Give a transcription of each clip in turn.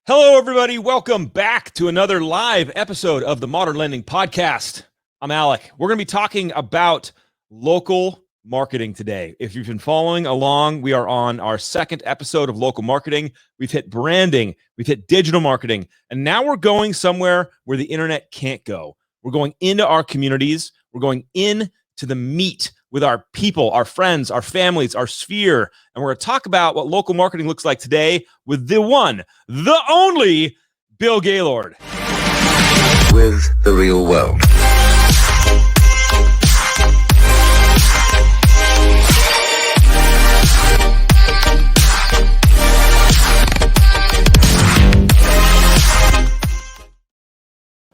Hello, everybody. Welcome back to another live episode of the Modern Lending Podcast. I'm Alec. We're going to be talking about local marketing today. If you've been following along, we are on our second episode of local marketing. We've hit branding, we've hit digital marketing, and now we're going somewhere where the internet can't go. We're going into our communities. We're going into the meat with our people, our friends, our families, our sphere. And we're going to talk about what local marketing looks like today with the one, the only Bill Gaylord. With the real world.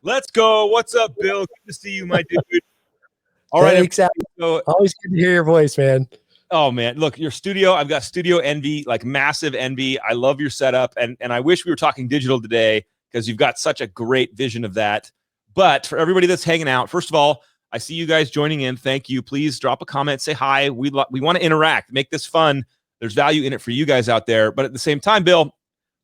Let's go. What's up, Bill? Good to see you, my dude. All right. Exactly. So, always good to hear your voice, man. Oh, man. Look, your studio, I've got studio envy, like massive envy. I love your setup. And I wish we were talking digital today because you've got such a great vision of that. But for everybody that's hanging out, first of all, I see you guys joining in. Thank you. Please drop a comment, say hi. We want to interact, make this fun. There's value in it for you guys out there. But at the same time, Bill,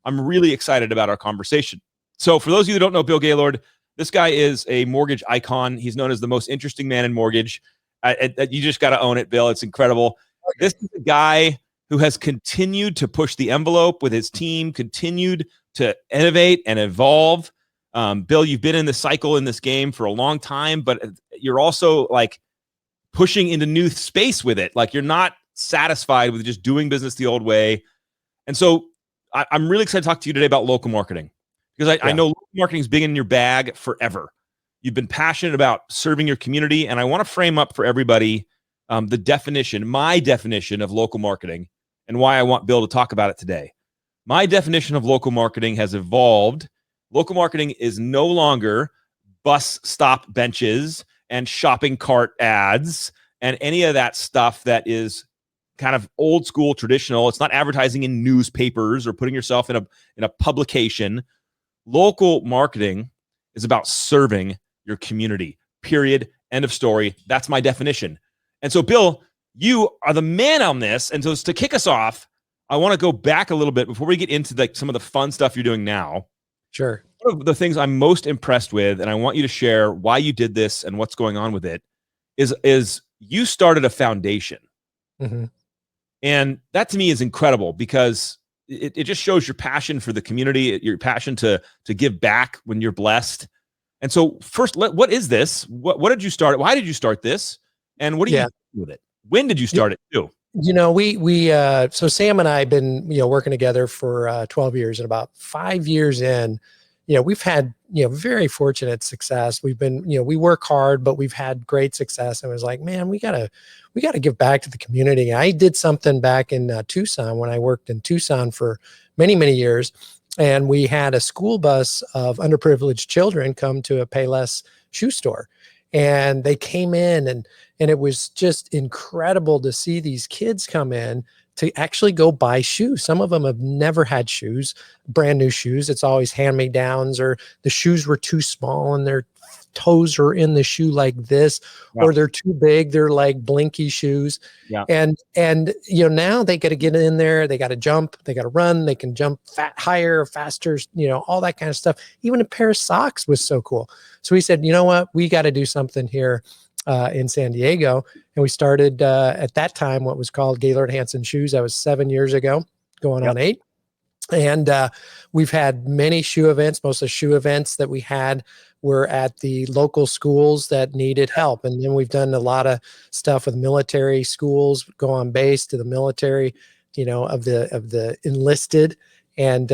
I'm really excited about our conversation. So for those of you that don't know Bill Gaylord, this guy is a mortgage icon. He's known as the most interesting man in mortgage. You just got to own it, Bill. It's incredible. Okay. This is a guy who has continued to push the envelope with his team, continued to innovate and evolve. Bill, you've been in the cycle in this game for a long time, but you're also like pushing into new space with it. Like you're not satisfied with just doing business the old way. And so I'm really excited to talk to you today about local marketing. Because I know local marketing is big in your bag forever. You've been passionate about serving your community, and I want to frame up for everybody the definition, my definition of local marketing, and why I want Bill to talk about it today. My definition of local marketing has evolved. Local marketing is no longer bus stop benches and shopping cart ads and any of that stuff that is kind of old school, traditional. It's not advertising in newspapers or putting yourself in a publication. Local marketing is about serving your community, period, end of story. That's my definition. And so, Bill, you are the man on this. And so to kick us off, I want to go back a little bit before we get into some of the fun stuff you're doing now. Sure. One of the things I'm most impressed with, and I want you to share why you did this and what's going on with it, is you started a foundation. Mm-hmm. And that to me is incredible because it just shows your passion for the community, your passion to give back when you're blessed. And so first, what is this? What did you start? Why did you start this? And what do you do with it? When did you start it too? You know, so Sam and I have been, working together for 12 years, and about 5 years in, we've had, very fortunate success. We've been, we work hard, but we've had great success. And it was like, man, we gotta give back to the community. I did something back in Tucson when I worked in Tucson for many, many years. And we had a school bus of underprivileged children come to a Payless shoe store. And they came in and it was just incredible to see these kids come in to actually go buy shoes. Some of them have never had shoes, brand new shoes. It's always hand-me-downs, or the shoes were too small and their toes are in the shoe like this, or they're too big. They're like blinky shoes. Yeah. And now they got to get in there. They got to jump. They got to run. They can jump higher, faster, all that kind of stuff. Even a pair of socks was so cool. So we said, you know what? We got to do something here in San Diego. And we started at that time what was called Gaylord Hansen Shoes. That was 7 years ago, going on 8. And we've had many shoe events. Most of the shoe events that we had were at the local schools that needed help. And then we've done a lot of stuff with military schools, go on base to the military, of the enlisted. And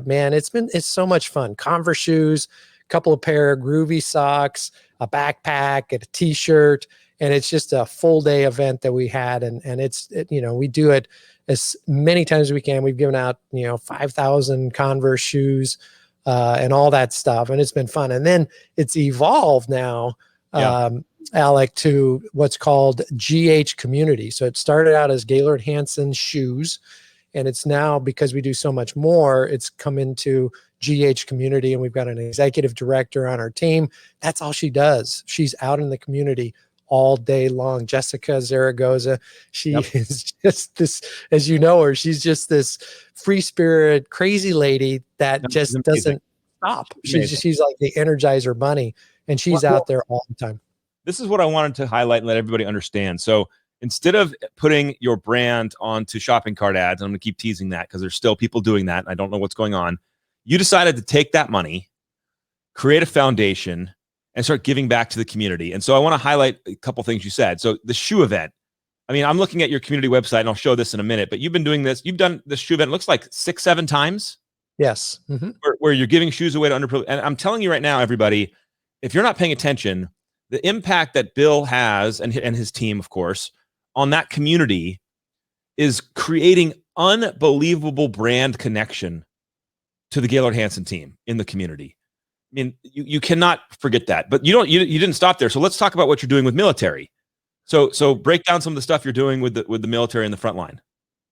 man, it's so much fun. Converse shoes, a couple of pair of groovy socks, a backpack, and a t-shirt. And it's just a full day event that we had. And we do it as many times as we can. We've given out, 5,000 Converse shoes and all that stuff. And it's been fun. And then it's evolved now, Alec, to what's called GH Community. So it started out as Gaylord Hansen Shoes. And it's now, because we do so much more, it's come into GH Community. And we've got an executive director on our team. That's all she does. She's out in the community all day long. Jessica Zaragoza, she Yep. is just this, as you know her, she's just this free spirit, crazy lady that No, she's just amazing. doesn't stop. Amazing. She's like the Energizer Bunny, and she's Well, out there all the time. this is what I wanted to highlight and let everybody understand. So instead of putting your brand onto shopping cart ads, and I'm going to keep teasing that because there's still people doing that, and I don't know what's going on. You decided to take that money, create a foundation, and start giving back to the community. And so I want to highlight a couple things you said. So the shoe event. I mean, I'm looking at your community website, and I'll show this in a minute, but you've been doing this. You've done this shoe event, it looks like 6-7 times. Yes. Where you're giving shoes away to underprivileged. And I'm telling you right now, everybody, if you're not paying attention, the impact that Bill has and his team, of course, on that community is creating unbelievable brand connection to the Gaylord Hansen team in the community. I mean, you cannot forget that. But you didn't stop there. So let's talk about what you're doing with military. So break down some of the stuff you're doing with the military in the front line.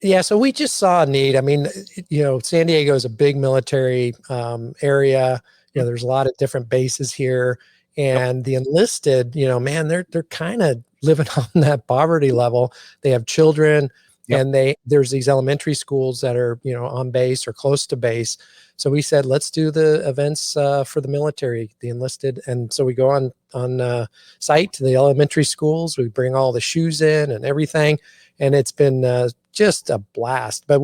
Yeah, so we just saw a need. I mean, San Diego is a big military area. There's a lot of different bases here, and the enlisted, man, they're kind of living on that poverty level. They have children, and there's these elementary schools that are on base or close to base. So we said, let's do the events for the military, the enlisted, and so we go on site to the elementary schools. We bring all the shoes in and everything, and it's been just a blast. But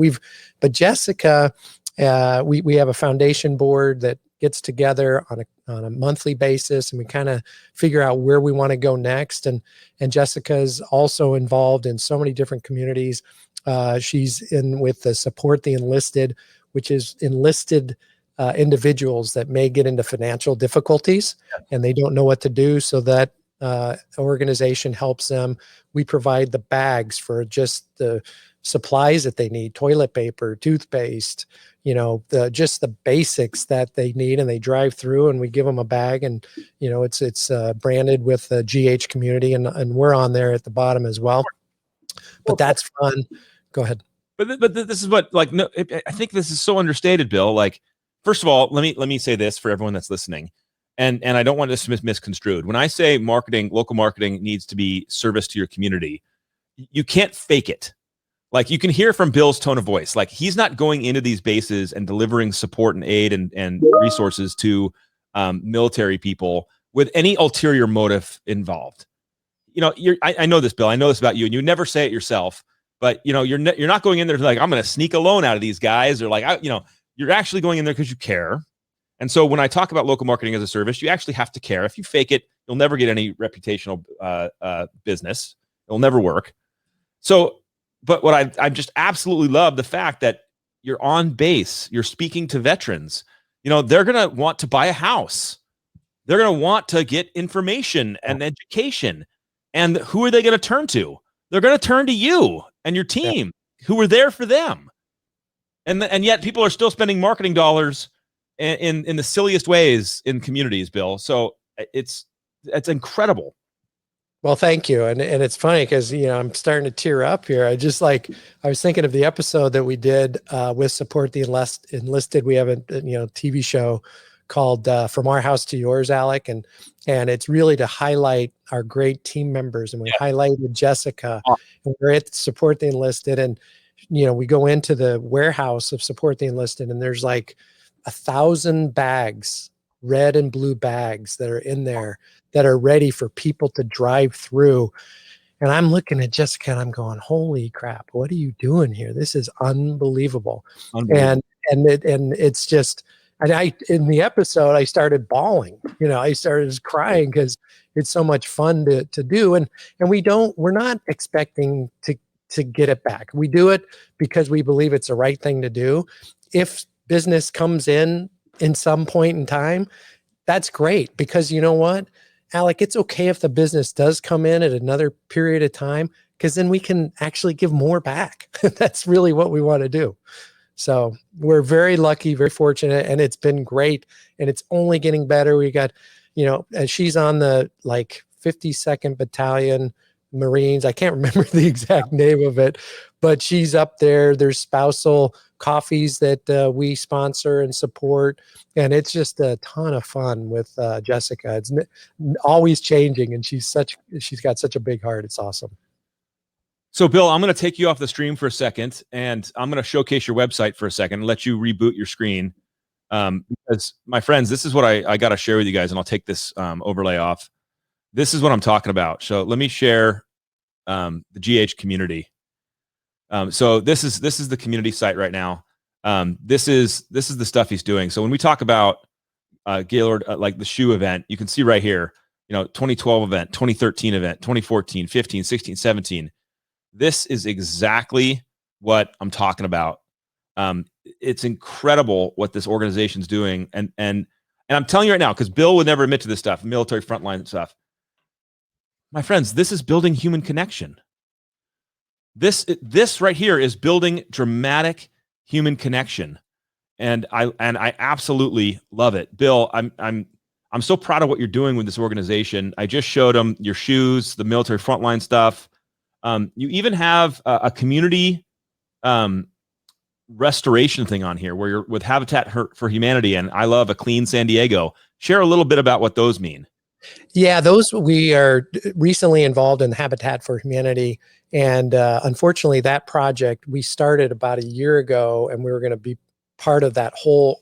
Jessica, we have a foundation board that gets together on a monthly basis, and we kind of figure out where we want to go next. And Jessica's also involved in so many different communities. She's in with the Support the Enlisted, which is enlisted individuals that may get into financial difficulties and they don't know what to do. So that organization helps them. We provide the bags for just the supplies that they need: toilet paper, toothpaste, just the basics that they need, and they drive through and we give them a bag, and it's branded with the GH community, and we're on there at the bottom as well. But that's fun. Go ahead. But this is what, like, no, I think this is so understated, Bill. Like, first of all, let me say this for everyone that's listening, and I don't want this to be misconstrued. When I say marketing, local marketing needs to be service to your community, you can't fake it. Like, you can hear from Bill's tone of voice, like he's not going into these bases and delivering support and aid and resources to military people with any ulterior motive involved. I know this, Bill. I know this about you, and you never say it yourself. But you're not going in there like, I'm going to sneak a loan out of these guys, or like, you're actually going in there because you care. And so when I talk about local marketing as a service, you actually have to care. If you fake it, you'll never get any reputational business. It'll never work. So, but what I just absolutely love the fact that you're on base. You're speaking to veterans. They're going to want to buy a house. They're going to want to get information and education. And who are they going to turn to? They're going to turn to you and your team who were there for them. And yet people are still spending marketing dollars in the silliest ways in communities, Bill. So it's incredible. Well, thank you. And it's funny because, I'm starting to tear up here. I was thinking of the episode that we did with Support the Enlisted. We have a TV show called From Our House to Yours, Alec. And it's really to highlight our great team members. And we highlighted Jessica, and we're at Support the Enlisted. And, we go into the warehouse of Support the Enlisted, and there's like 1,000 bags, red and blue bags that are in there that are ready for people to drive through. And I'm looking at Jessica and I'm going, holy crap, what are you doing here? This is unbelievable. And it's just, and in the episode, I started bawling, I started crying because it's so much fun to do. And we're not expecting to get it back. We do it because we believe it's the right thing to do. If business comes in some point in time, that's great, because you know what, Alec, it's okay if the business does come in at another period of time, because then we can actually give more back. That's really what we want to do. So we're very lucky, very fortunate, and it's been great, and it's only getting better. We got, she's on the 52nd Battalion Marines. I can't remember the exact name of it, but she's up there. There's spousal coffees that we sponsor and support. And it's just a ton of fun with Jessica. It's always changing, and she's got such a big heart. It's awesome. So, Bill, I'm going to take you off the stream for a second, and I'm going to showcase your website for a second and let you reboot your screen. Because, my friends, this is what I got to share with you guys, and I'll take this overlay off. This is what I'm talking about. So let me share the GH community. So this is the community site right now. This is the stuff he's doing. So when we talk about Gaylord, like the shoe event, you can see right here, 2012 event, 2013 event, 2014, 15, 16, 17. This is exactly what I'm talking about. It's incredible what this organization's doing. And I'm telling you right now, because Bill would never admit to this stuff, military frontline stuff. My friends, this is building human connection. This right here is building dramatic human connection. And I absolutely love it. Bill, I'm so proud of what you're doing with this organization. I just showed them your shoes, the military frontline stuff. You even have a community restoration thing on here where you're with Habitat for Humanity and I Love a Clean San Diego. Share a little bit about what those mean. Yeah, we are recently involved in Habitat for Humanity. And unfortunately, that project we started about a year ago, and we were going to be part of that whole,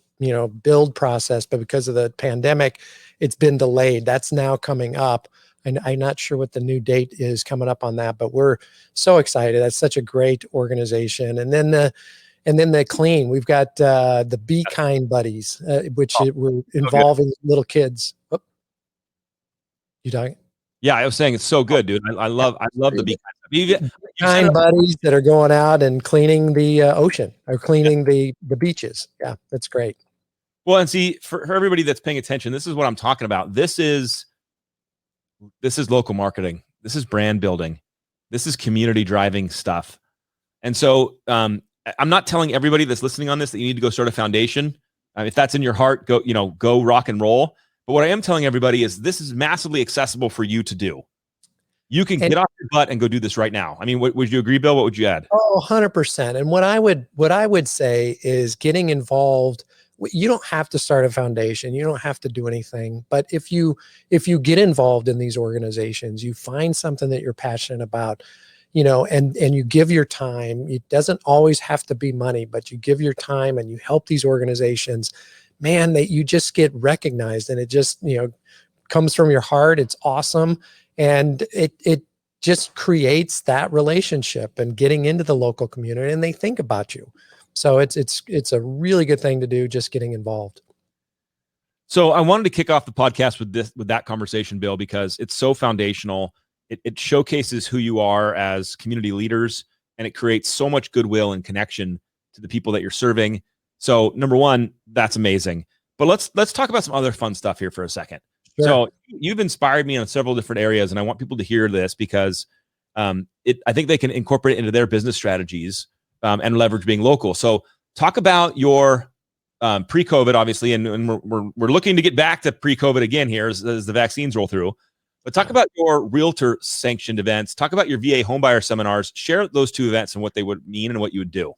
build process. But because of the pandemic, it's been delayed. That's now coming up. And I'm not sure what the new date is coming up on that, but we're so excited. That's such a great organization. And then the clean, we've got the Be Kind Buddies, which we're involving little kids. Oh, you talking? Yeah, I was saying it's so good, dude. I love the Be Kind buddies that are going out and cleaning the ocean or cleaning the beaches. Yeah, that's great. Well, and see, for everybody that's paying attention, this is what I'm talking about. This is local marketing. This is brand building. This is community driving stuff. And so I'm not telling everybody that's listening on this that you need to go start a foundation. If that's in your heart, go rock and roll. But what I am telling everybody is this is massively accessible for you to do. You can get off your butt and go do this right now. I mean, would you agree, Bill? What would you add? Oh, 100%. And what I would say is getting involved. You don't have to start a foundation. You don't have to do anything. But if you get involved in these organizations, you find something that you're passionate about, and you give your time. It doesn't always have to be money, but you give your time and you help these organizations, man, that you just get recognized, and it just, comes from your heart. It's awesome. And it just creates that relationship and getting into the local community, and they think about you. So it's a really good thing to do, just getting involved. So I wanted to kick off the podcast with that conversation, Bill, because it's so foundational. It showcases who you are as community leaders, and it creates so much goodwill and connection to the people that you're serving. So number one, that's amazing. But let's talk about some other fun stuff here for a second. Sure. So you've inspired me on several different areas, and I want people to hear this because I think they can incorporate it into their business strategies and leverage being local. So talk about your pre-COVID, obviously, and we're looking to get back to pre-COVID again here as the vaccines roll through. But talk about your realtor sanctioned events. Talk about your VA homebuyer seminars. Share those two events and what they would mean and what you would do.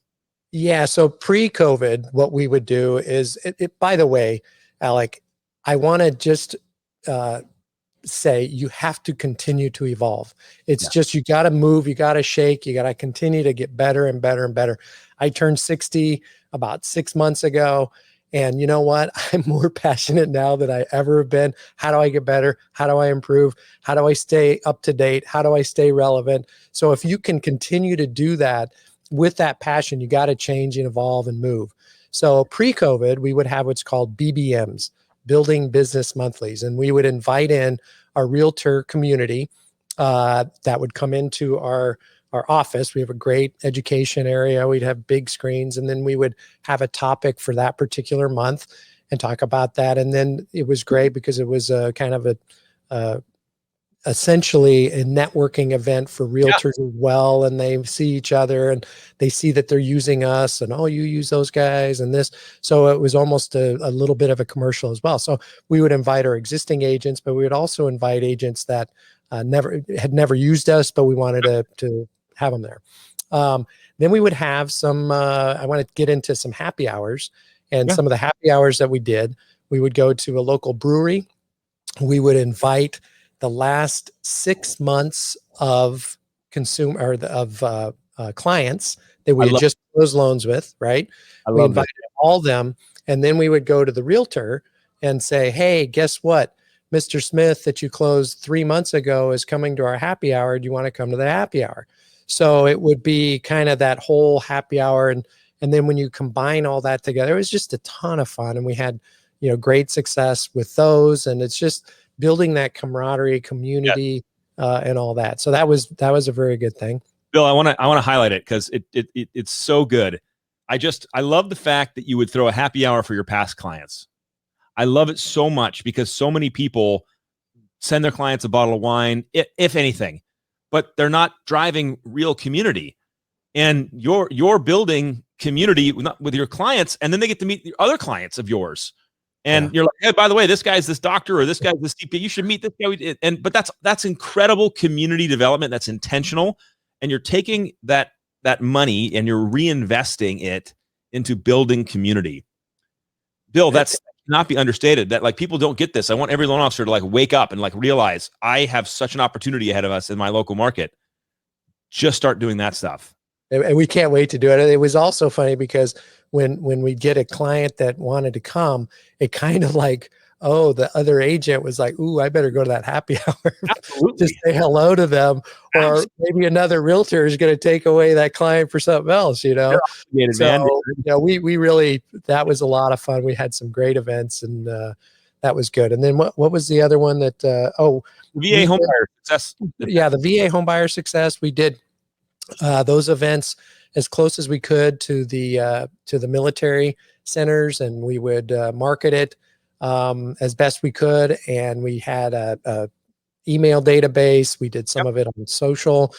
Yeah. So pre-COVID, what we would do is, by the way, Alec, I want to just say you have to continue to evolve. It's just, you got to move, you got to shake, you got to continue to get better and better and better. I turned 60 about 6 months ago. And you know what? I'm more passionate now than I ever have been. How do I get better? How do I improve? How do I stay up to date? How do I stay relevant? So if you can continue to do that with that passion, you got to change and evolve and move. So pre-COVID, we would have what's called BBMs, Building Business Monthlies. And we would invite in our realtor community that would come into our office. We have a great education area. We'd have big screens, and then we would have a topic for that particular month and talk about that. And then it was great because it was a kind of essentially a networking event for realtors as well. And they see each other and they see that they're using us, and, oh, you use those guys and this. So it was almost a little bit of a commercial as well. So we would invite our existing agents, but we would also invite agents that had never used us, but we wanted to have them there. Then we would have some, I want to get into some happy hours, and Yeah. some of the happy hours that we did, we would go to a local brewery. We would invite the last 6 months of clients that I we had love, just closed loans with, right? I We love this. invited all them, and then we would go to the realtor and say, hey, guess what? Mr. Smith that you closed 3 months ago is coming to our happy hour. Do you want to come to the happy hour? So it would be kind of that whole happy hour. And then when you combine all that together, it was just a ton of fun. And we had, great success with those. And it's just building that camaraderie, Yeah. community, and all that. So that was a very good thing. Bill, I want to highlight it because it's so good. I love the fact that you would throw a happy hour for your past clients. I love it so much because so many people send their clients a bottle of wine, if anything, but they're not driving real community. And you're building community with your clients, and then they get to meet the other clients of yours. And you're like, hey, by the way, this guy's this doctor or this guy's this CPA. You should meet this guy. But that's incredible community development. That's intentional, and you're taking that money and you're reinvesting it into building community. Bill, that's not be understated. That like people don't get this. I want every loan officer to like wake up and like realize I have such an opportunity ahead of us in my local market. Just start doing that stuff. And we can't wait to do it. It was also funny because when we get a client that wanted to come, it kind of like, oh, the other agent was like, ooh, I better go to that happy hour to say hello to them. Or maybe another realtor is going to take away that client for something else, So, we really, that was a lot of fun. We had some great events, and that was good. And then what was the other one that, VA homebuyer success. Yeah, the VA homebuyer success. We did those events as close as we could to the military centers, and we would market it as best we could. And we had a email database. We did some of it on social,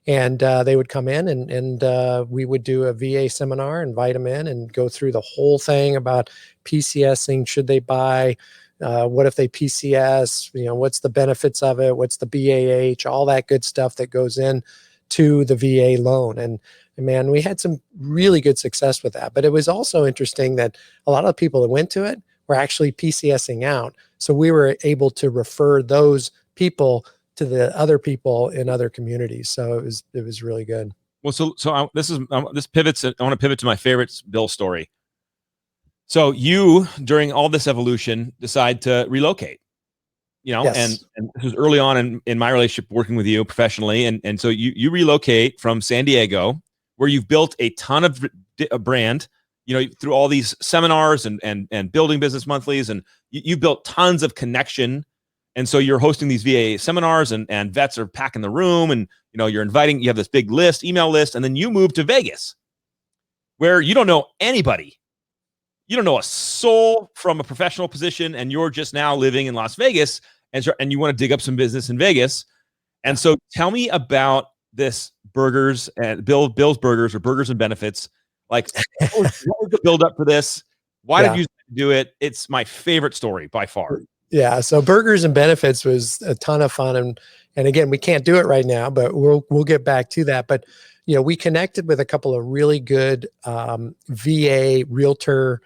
and they would come in and we would do a VA seminar, invite them in, and go through the whole thing about PCSing. Should they buy? What if they PCS? What's the benefits of it? What's the BAH? All that good stuff that goes in to the VA loan. And man, we had some really good success with that. But it was also interesting that a lot of the people that went to it were actually PCSing out. So we were able to refer those people to the other people in other communities. So it was really good. Well, this pivots. I want to pivot to my favorite Bill story. So you, during all this evolution, decide to relocate. Yes. And this was early on in my relationship working with you professionally. And so you relocate from San Diego, where you've built a ton of a brand, through all these seminars and building business monthlies, and you built tons of connection. And so you're hosting these VA seminars, and vets are packing the room, and you're inviting, you have this big email list, and then you move to Vegas, where you don't know anybody. You don't know a soul from a professional position, and you're just now living in Las Vegas, and you want to dig up some business in Vegas. And so tell me about this burgers and Bill's Burgers, or Burgers and Benefits. Like, what was the build up for this? Why did you do it? It's my favorite story by far. Yeah. So Burgers and Benefits was a ton of fun. And again, we can't do it right now, but we'll get back to that. But, we connected with a couple of really good VA realtor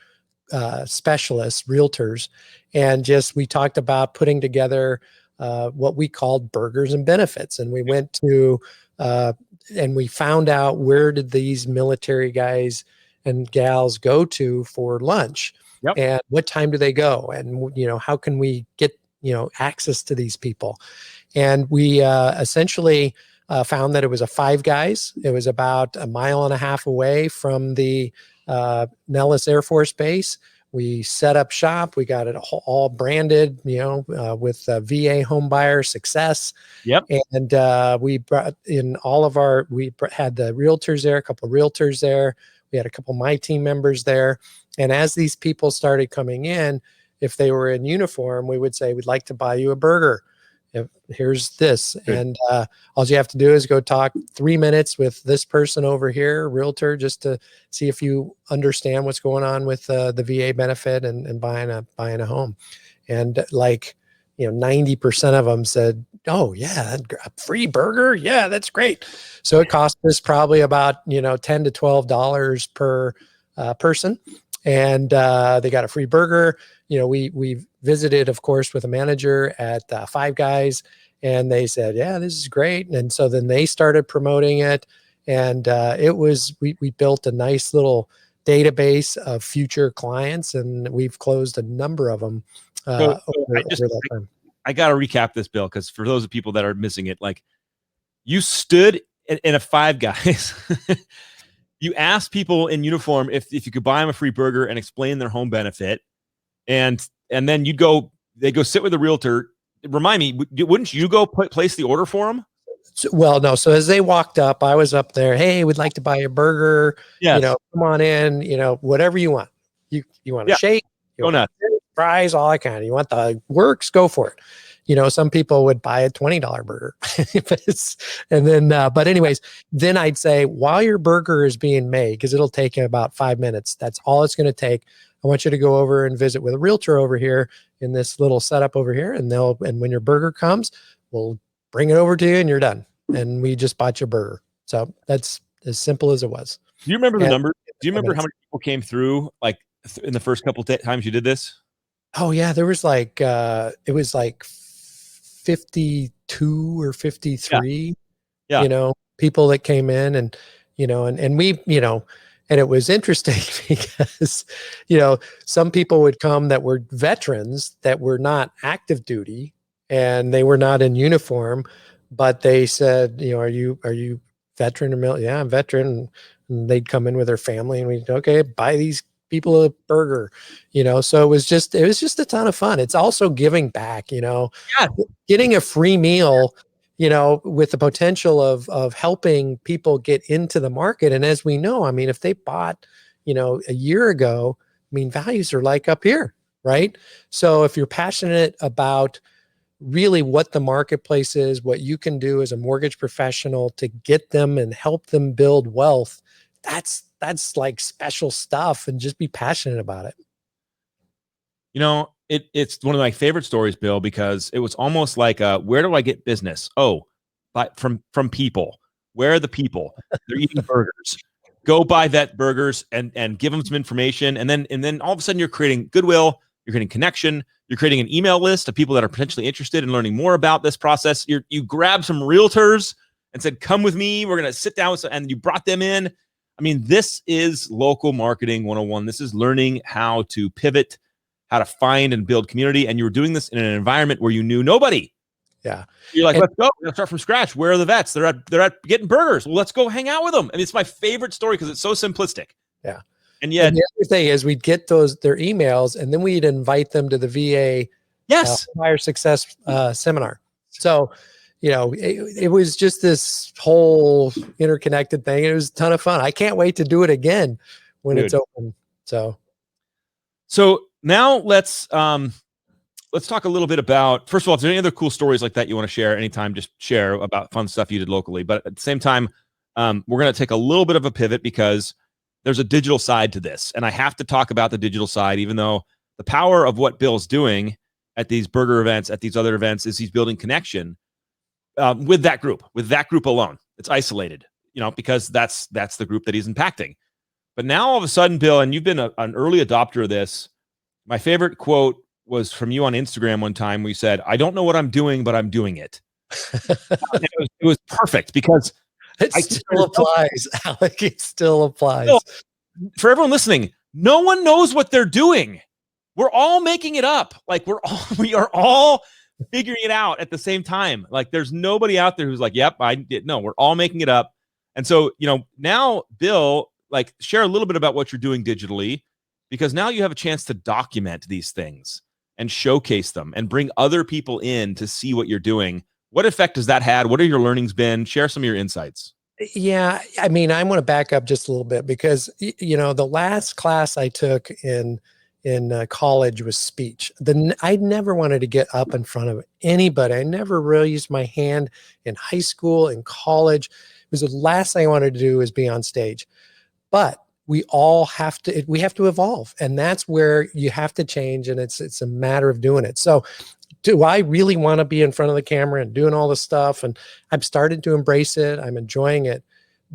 specialists, realtors, and we talked about putting together what we called Burgers and Benefits. And we went to, and we found out, where did these military guys and gals go to for lunch? Yep. And what time do they go? And, how can we get, access to these people? And we essentially found that it was a Five Guys. It was about 1.5 miles away from the Nellis Air Force Base. We set up shop. We got it all branded, with VA Homebuyer Success. Yep. And we brought in we had the realtors there, a couple of realtors there. We had a couple of my team members there. And as these people started coming in, if they were in uniform, we would say, we'd like to buy you a burger. Here's this. Good. And all you have to do is go talk 3 minutes with this person over here, realtor, just to see if you understand what's going on with the VA benefit and buying a home. And like 90% of them said, oh yeah, a free burger. Yeah, that's great. So it cost us probably about, $10 to $12 per person. And they got a free burger. We visited, of course, with a manager at Five Guys, and they said, yeah, this is great. And so then they started promoting it. And we built a nice little database of future clients, and we've closed a number of them over that time. I got to recap this, Bill, because for those of people that are missing it, like you stood in a Five Guys, you asked people in uniform if you could buy them a free burger and explain their home benefit, and then they go sit with a realtor. Remind me, wouldn't you go place the order for them? Well, no. So as they walked up, I was up there. Hey, we'd like to buy a burger. Yes. Come on in. Whatever you want. You want a shake? You want fries? All that kind of. You want the works? Go for it. Some people would buy a $20 burger, but anyways, then I'd say while your burger is being made, because it'll take about 5 minutes. That's all it's going to take. I want you to go over and visit with a realtor over here in this little setup over here, and when your burger comes, we'll bring it over to you and you're done. And we just bought your burger. So that's as simple as it was. Do you remember the number? Do you remember how many people came through like in the first couple times you did this? Oh yeah. There was it was like 52 or 53, people that came in and we, and it was interesting because, some people would come that were veterans that were not active duty and they were not in uniform, but they said, are you veteran or military? Yeah, I'm veteran. And they'd come in with their family and we'd, okay, buy these people a burger, so it was just a ton of fun. It's also giving back, getting a free meal, with the potential of helping people get into the market. And as we know, if they bought, a year ago, values are like up here, right? So if you're passionate about really what the marketplace is, what you can do as a mortgage professional to get them and help them build wealth, that's like special stuff, and just be passionate about it. It's one of my favorite stories, Bill, because it was almost like where do I get business? Oh, but from people. Where are the people? They're eating burgers. Go buy Vet Burgers and give them some information. And then all of a sudden you're creating goodwill, you're creating connection, you're creating an email list of people that are potentially interested in learning more about this process. You grab some realtors and said, come with me. We're going to sit down and you brought them in. This is local marketing 101. This is learning how to pivot, how to find and build community. And you were doing this in an environment where you knew nobody. Yeah. You're like, let's go. Let's start from scratch. Where are the vets? They're at getting burgers. Well, let's go hang out with them. It's my favorite story because it's so simplistic. Yeah. And yet, the other thing is we'd get their emails, and then we'd invite them to the VA Hire Success seminar. So, it was just this whole interconnected thing. It was a ton of fun. I can't wait to do it again when it's open. So now let's talk a little bit about, first of all, if there's any other cool stories like that you want to share anytime, just share about fun stuff you did locally. But at the same time, we're going to take a little bit of a pivot because there's a digital side to this. And I have to talk about the digital side, even though the power of what Bill's doing at these burger events, at these other events, is he's building connection with that group alone. It's isolated, because that's the group that he's impacting. But now all of a sudden, Bill, and you've been an early adopter of this. My favorite quote was from you on Instagram one time where you said, I don't know what I'm doing, but I'm doing it. It was perfect because it still applies, Alec. It still applies. For everyone listening, no one knows what they're doing. We're all making it up. Like we are all figuring it out at the same time. Like there's nobody out there who's like, yep, I did. No, we're all making it up. And so, now Bill, like share a little bit about what you're doing digitally, because now you have a chance to document these things and showcase them and bring other people in to see what you're doing. What effect has that had? What are your learnings been? Share some of your insights. Yeah. I want to back up just a little bit because, the last class I took in college was speech. I never wanted to get up in front of anybody. I never raised my hand in high school, in college. It was the last thing I wanted to do was be on stage. But we all have to evolve. And that's where you have to change. And it's a matter of doing it. So do I really want to be in front of the camera and doing all this stuff? And I've started to embrace it. I'm enjoying it,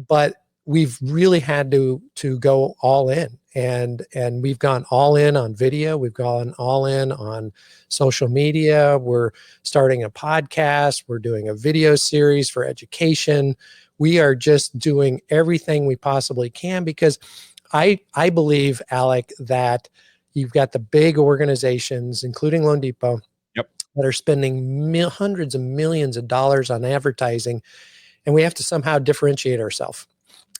but we've really had to go all in, and we've gone all in on video. We've gone all in on social media. We're starting a podcast. We're doing a video series for education. We are just doing everything we possibly can, because I believe, Alec, that you've got the big organizations, including Loan Depot, Yep. that are spending hundreds of millions of dollars on advertising, and we have to somehow differentiate ourselves.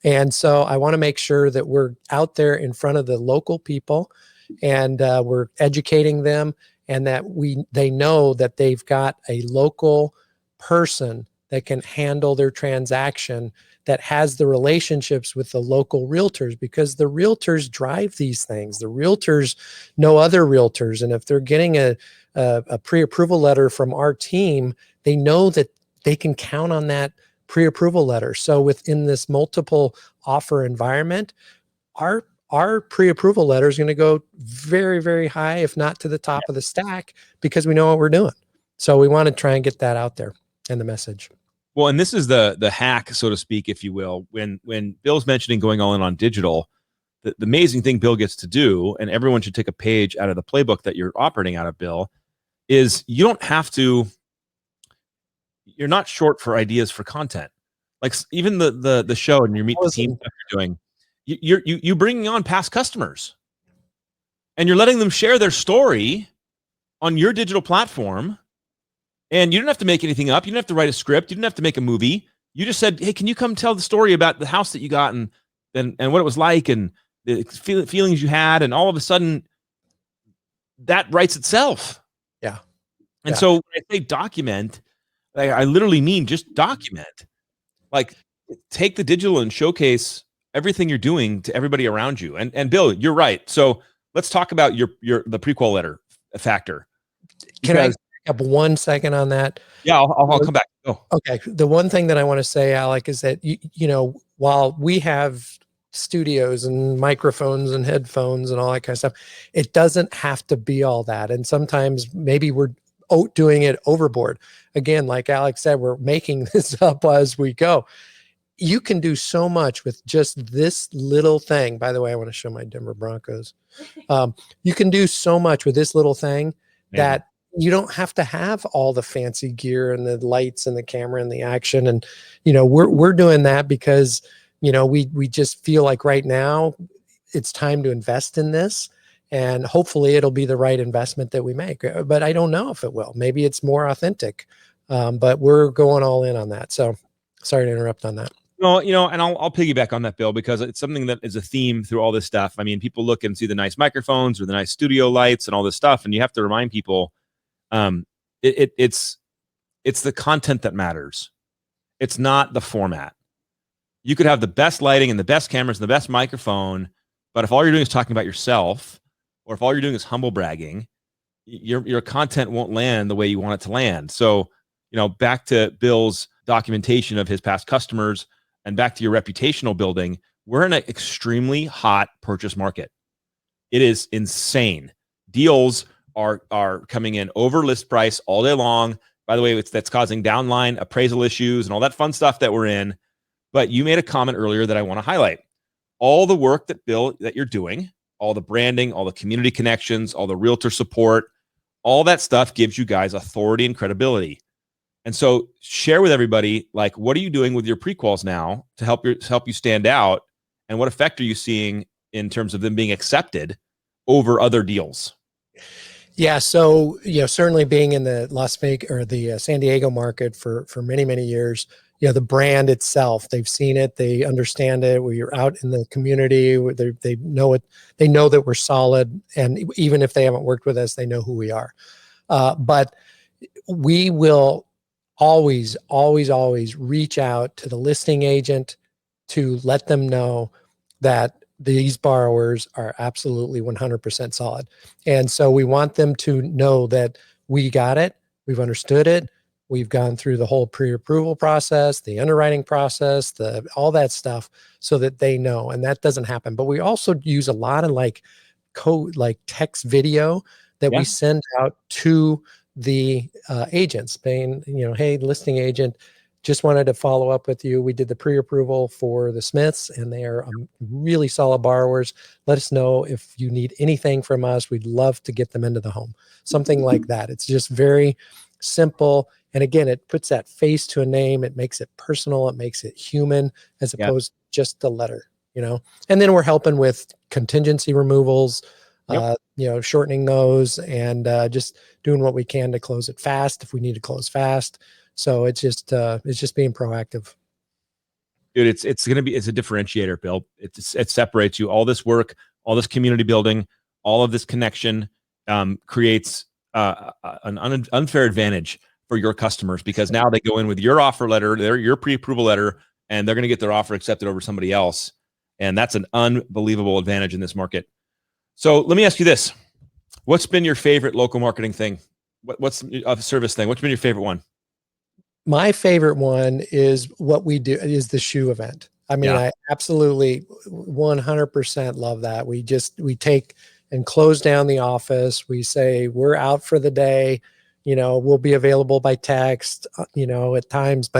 And so I want to make sure that we're out there in front of the local people, and we're educating them, and that they know that they've got a local person that can handle their transaction, that has the relationships with the local realtors, because the realtors drive these things. The realtors know other realtors. And if they're getting a pre-approval letter from our team, they know that they can count on that pre-approval letter. So within this multiple offer environment, our pre-approval letter is going to go very, very high, if not to the top of the stack, because we know what we're doing. So we want to try and get that out there in the message. Well, and this is the hack, so to speak, if you will. When Bill's mentioning going all in on digital, the amazing thing Bill gets to do, and everyone should take a page out of the playbook that you're operating out of, Bill, is you don't have to. You're not short for ideas for content. Like even the show, and you meet the team that you're doing. You bringing on past customers, and you're letting them share their story on your digital platform. And you didn't have to make anything up. You didn't have to write a script. You didn't have to make a movie. You just said, hey, can you come tell the story about the house that you got, and what it was like, and the feelings you had, and all of a sudden that writes itself. Yeah. And so when I say document, I literally mean just document. Like, take the digital and showcase everything you're doing to everybody around you. And Bill, you're right. So let's talk about the pre-qual letter factor. Can I up 1 second on that? Yeah, I'll come back. Oh. Okay. The one thing that I want to say, Alec, is that, while we have studios and microphones and headphones and all that kind of stuff, it doesn't have to be all that. And sometimes maybe we're doing it overboard. Again, like Alex said, we're making this up as we go. You can do so much with just this little thing. By the way, I want to show my Denver Broncos. You can do so much with this little thing that you don't have to have all the fancy gear and the lights and the camera and the action. And, we're doing that because, we just feel like right now it's time to invest in this, and hopefully it'll be the right investment that we make. But I don't know if it will. Maybe it's more authentic, but we're going all in on that. So sorry to interrupt on that. No, and I'll piggyback on that, Bill, because it's something that is a theme through all this stuff. I mean, people look and see the nice microphones or the nice studio lights and all this stuff, and you have to remind people, it's the content that matters. It's not the format. You could have the best lighting and the best cameras and the best microphone, but if all you're doing is talking about yourself, or if all you're doing is humble bragging, your content won't land the way you want it to land. So, back to Bill's documentation of his past customers, and back to your reputational building, we're in an extremely hot purchase market. It is insane. Deals are coming in over list price all day long. By the way, that's causing downline appraisal issues and all that fun stuff that we're in. But you made a comment earlier that I want to highlight. All the work that you're doing, all the branding, all the community connections, all the realtor support, all that stuff gives you guys authority and credibility. And so share with everybody, like, what are you doing with your pre-quals now to help you stand out? And what effect are you seeing in terms of them being accepted over other deals? Yeah. So, certainly being in the Las Vegas or the San Diego market for many, many years, the brand itself, they've seen it, they understand it. We're out in the community, they know it, they know that we're solid. And even if they haven't worked with us, they know who we are. But we will always, always, always reach out to the listing agent to let them know that these borrowers are absolutely 100% solid. And so we want them to know that we got it, we've understood it, we've gone through the whole pre-approval process, the underwriting process, all that stuff, so that they know. And that doesn't happen. But we also use a lot of like text video that we send out to the agents, saying, hey, listing agent, just wanted to follow up with you. We did the pre-approval for the Smiths, and they are really solid borrowers. Let us know if you need anything from us. We'd love to get them into the home. Something like that. It's just very simple. And again, it puts that face to a name. It makes it personal. It makes it human, as opposed to just a letter, And then we're helping with contingency removals, shortening those, and just doing what we can to close it fast if we need to close fast. So it's just being proactive. Dude, it's a differentiator, Bill. It separates you. All this work, all this community building, all of this connection creates an unfair advantage for your customers, because now they go in with your offer letter, your pre-approval letter, and they're going to get their offer accepted over somebody else. And that's an unbelievable advantage in this market. So let me ask you this. What's been your favorite local marketing thing? What's a service thing? What's been your favorite one? My favorite one is what we do is the shoe event. I mean, I absolutely 100% love that. We take and close down the office. We say, we're out for the day. We'll be available by text, at times,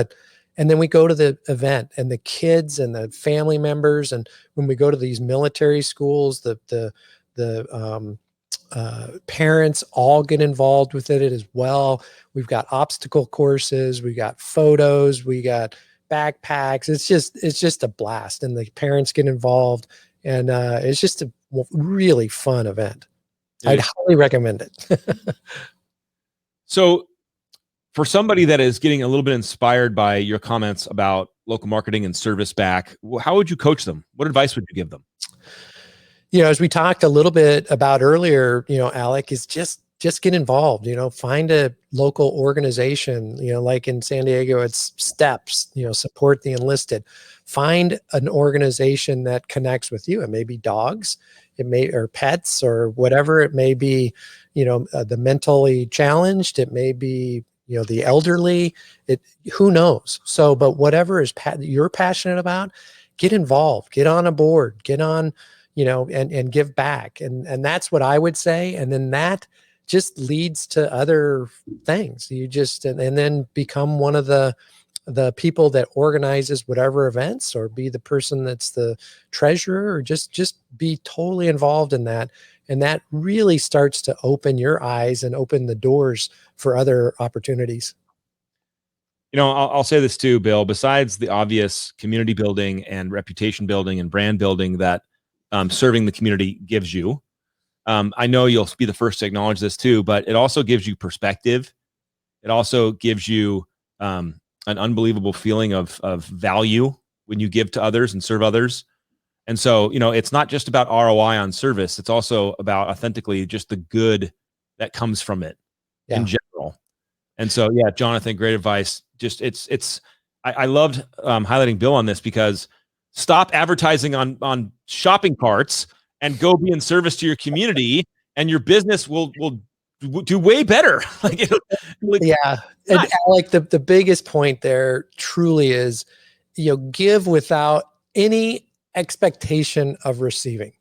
and then we go to the event, and the kids and the family members. And when we go to these military schools, the parents all get involved with it as well. We've got obstacle courses, we got photos, we got backpacks. It's just a blast, and the parents get involved, and it's just a really fun event. Yeah. I'd highly recommend it. So for somebody that is getting a little bit inspired by your comments about local marketing and service back, how would you coach them? What advice would you give them? As we talked a little bit about earlier, Alec, is just get involved, find a local organization, like in San Diego, it's STEPS, support the enlisted. Find an organization that connects with you. It may be dogs, or pets, or whatever it may be, the mentally challenged, it may be, the elderly, who knows? So, but whatever you're passionate about, get involved, get on a board, get on, and give back. And that's what I would say. And then that just leads to other things. You just, and then become one of the people that organizes whatever events, or be the person that's the treasurer, or just be totally involved in that. And that really starts to open your eyes and open the doors for other opportunities. I'll say this too, Bill, besides the obvious community building and reputation building and brand building that serving the community gives you, I know you'll be the first to acknowledge this too, but it also gives you perspective. It also gives you an unbelievable feeling of value when you give to others and serve others. And so, it's not just about ROI on service. It's also about authentically just the good that comes from it in general. And so, yeah, Jonathan, great advice. Just I loved highlighting Bill on this, because stop advertising on shopping carts and go be in service to your community, and your business will do way better. Yeah. And Alec, the biggest point there truly is, give without any expectation of receiving.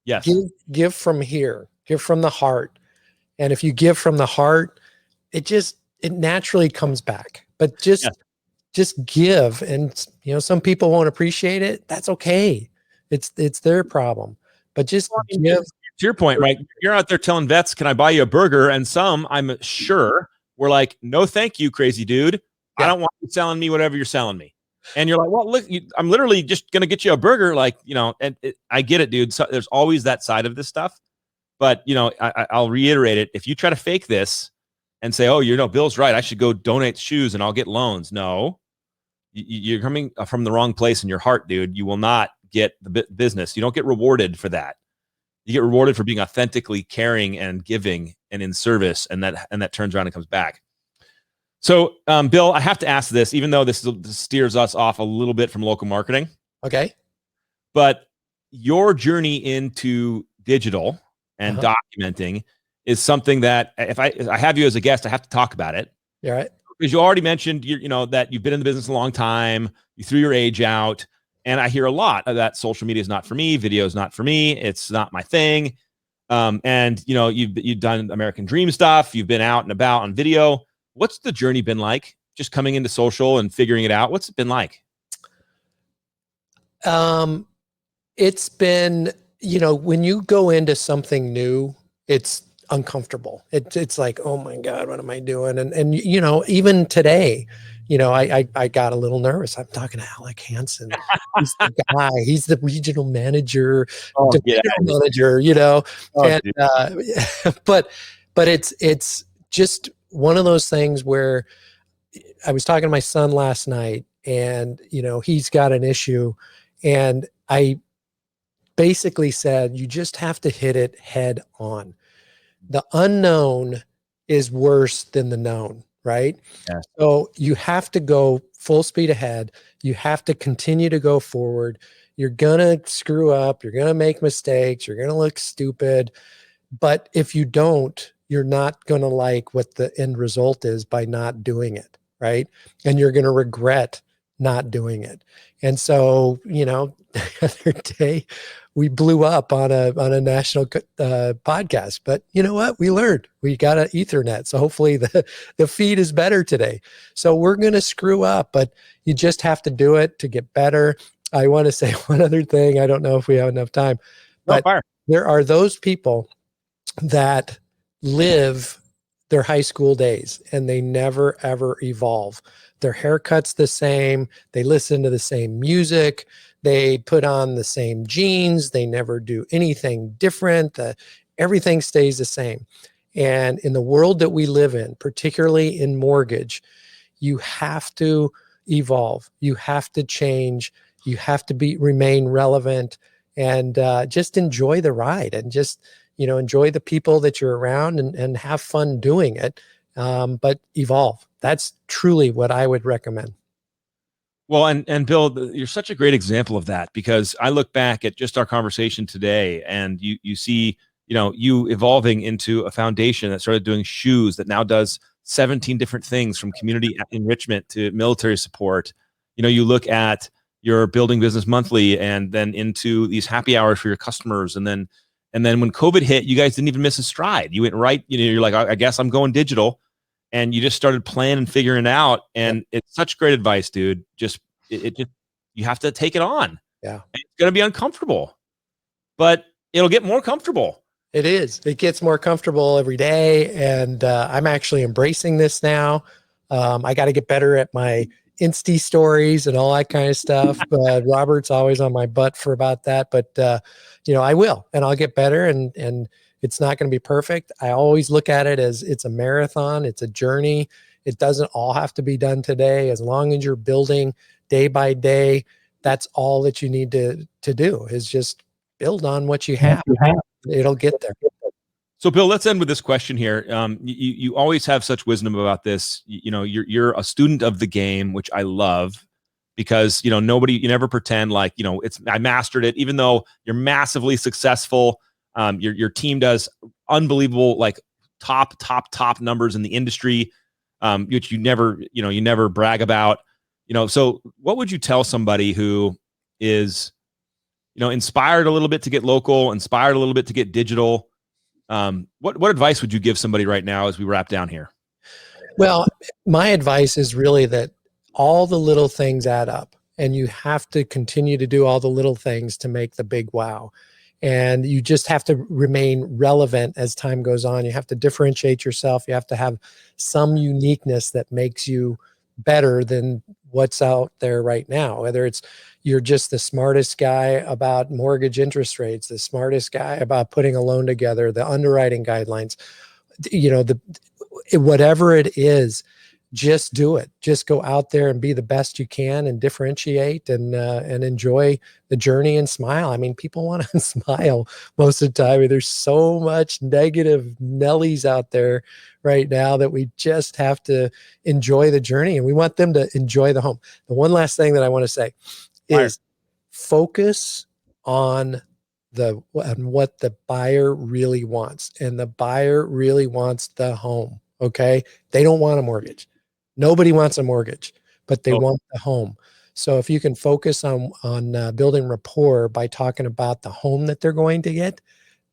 Yes. Give from here, give from the heart. And if you give from the heart, it naturally comes back. But just give. And some people won't appreciate it. That's okay. It's their problem. But just give. To your point, right? You're out there telling vets, "Can I buy you a burger?" And some, I'm sure, were like, "No, thank you, crazy dude. I don't want you selling me whatever you're selling me." And you're like, "Well, look, I'm literally just gonna get you a burger." And I get it, dude. So there's always that side of this stuff. But I'll reiterate it. If you try to fake this and say, "Oh, Bill's right, I should go donate shoes and I'll get loans," no, you're coming from the wrong place in your heart, dude. You will not get the business. You don't get rewarded for that. You get rewarded for being authentically caring and giving and in service, and that turns around and comes back. So, Bill, I have to ask this, even though this steers us off a little bit from local marketing. Okay. But your journey into digital and documenting is something that, if I have you as a guest, I have to talk about it. Yeah, right. Because you already mentioned, that you've been in the business a long time, you threw your age out, and I hear a lot of that social media is not for me, video is not for me, it's not my thing. And you've done American Dream stuff. You've been out and about on video. What's the journey been like? Just coming into social and figuring it out. What's it been like? It's been, when you go into something new, it's uncomfortable. It's like, oh my God, what am I doing? And even today, I got a little nervous. I'm talking to Alec Hansen. He's the guy. He's the regional manager, Oh, divisional manager. Oh, And but it's just one of those things where I was talking to my son last night, and he's got an issue, and I basically said, you just have to hit it head on. The unknown is worse than the known, right? Yeah. So you have to go full speed ahead. You have to continue to go forward. You're going to screw up. You're going to make mistakes. You're going to look stupid. But if you don't, you're not going to like what the end result is by not doing it, right? And you're going to regret not doing it. And so, the other day we blew up on a national podcast, but you know what? We learned. We got an Ethernet. So hopefully the feed is better today. So we're going to screw up, but you just have to do it to get better. I want to say one other thing. I don't know if we have enough time, but there are those people that live their high school days and they never, ever evolve. Their haircut's the same. They listen to the same music. They put on the same jeans. They never do anything different. Everything stays the same. And in the world that we live in, particularly in mortgage, you have to evolve. You have to change. You have to remain relevant, and just enjoy the ride, and just enjoy the people that you're around, and have fun doing it. But evolve. That's truly what I would recommend. Well, and Bill, you're such a great example of that, because I look back at just our conversation today, and you see, you evolving into a foundation that started doing shoes that now does 17 different things, from community enrichment to military support. You look at your Building Business Monthly, and then into these happy hours for your customers. And then when COVID hit, you guys didn't even miss a stride. You went right, you're like, I guess I'm going digital. And you just started playing and figuring it out. And it's such great advice, dude. Just you have to take it on. Yeah. It's going to be uncomfortable, but it'll get more comfortable. It is. It gets more comfortable every day. And I'm actually embracing this now. I got to get better at my Insta stories and all that kind of stuff. Robert's always on my butt for about that. But, I will, and I'll get better, and it's not going to be perfect. I always look at it as it's a marathon. It's a journey. It doesn't all have to be done today. As long as you're building day by day, that's all that you need to do, is just build on what you have. It'll get there. So, Bill, let's end with this question here. You always have such wisdom about this. You're a student of the game, which I love, because you never pretend like I mastered it. Even though you're massively successful, your team does unbelievable, like top numbers in the industry, which you never brag about. So what would you tell somebody who is inspired a little bit to get local, inspired a little bit to get digital? What advice would you give somebody right now as we wrap down here? Well, my advice is really that all the little things add up, and you have to continue to do all the little things to make the big wow. And you just have to remain relevant as time goes on. You have to differentiate yourself. You have to have some uniqueness that makes you better than what's out there right now. Whether it's you're just the smartest guy about mortgage interest rates, the smartest guy about putting a loan together, the underwriting guidelines, whatever it is, just do it. Just go out there and be the best you can, and differentiate, and enjoy the journey, and smile. I mean, people want to smile most of the time. There's so much negative Nellies out there right now that we just have to enjoy the journey, and we want them to enjoy the home. The one last thing that I want to say is focus on what the buyer really wants. And the buyer really wants the home. Okay. They don't want a mortgage. Nobody wants a mortgage, but they want the home. So if you can focus on building rapport by talking about the home that they're going to get,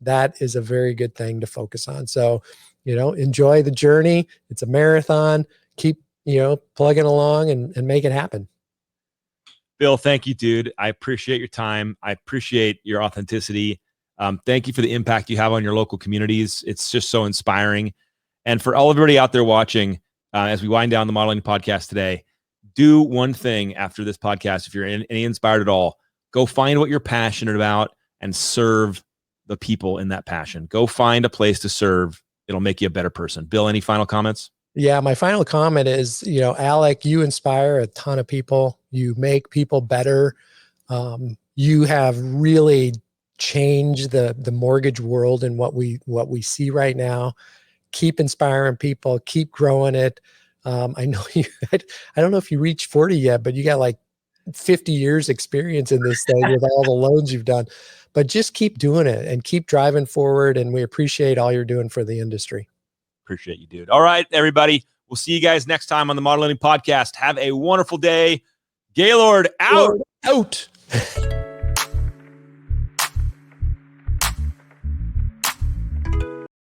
that is a very good thing to focus on. So, enjoy the journey. It's a marathon. Keep, plugging along and make it happen. Bill, thank you, dude. I appreciate your time. I appreciate your authenticity. Thank you for the impact you have on your local communities. It's just so inspiring. And for all everybody out there watching, as we wind down the Modeling Podcast today, do one thing after this podcast. If you're any inspired at all, go find what you're passionate about and serve the people in that passion. Go find a place to serve. It'll make you a better person. Bill, any final comments? Yeah, my final comment is, Alec, you inspire a ton of people. You make people better. You have really changed the mortgage world and what we see right now. Keep inspiring people. Keep growing it. I know you. I don't know if you reached 40 yet, but you got like 50 years experience in this thing with all the loans you've done. But just keep doing it and keep driving forward. And we appreciate all you're doing for the industry. Appreciate you, dude. All right, everybody. We'll see you guys next time on the Modeling Podcast. Have a wonderful day. Gaylord out. Out.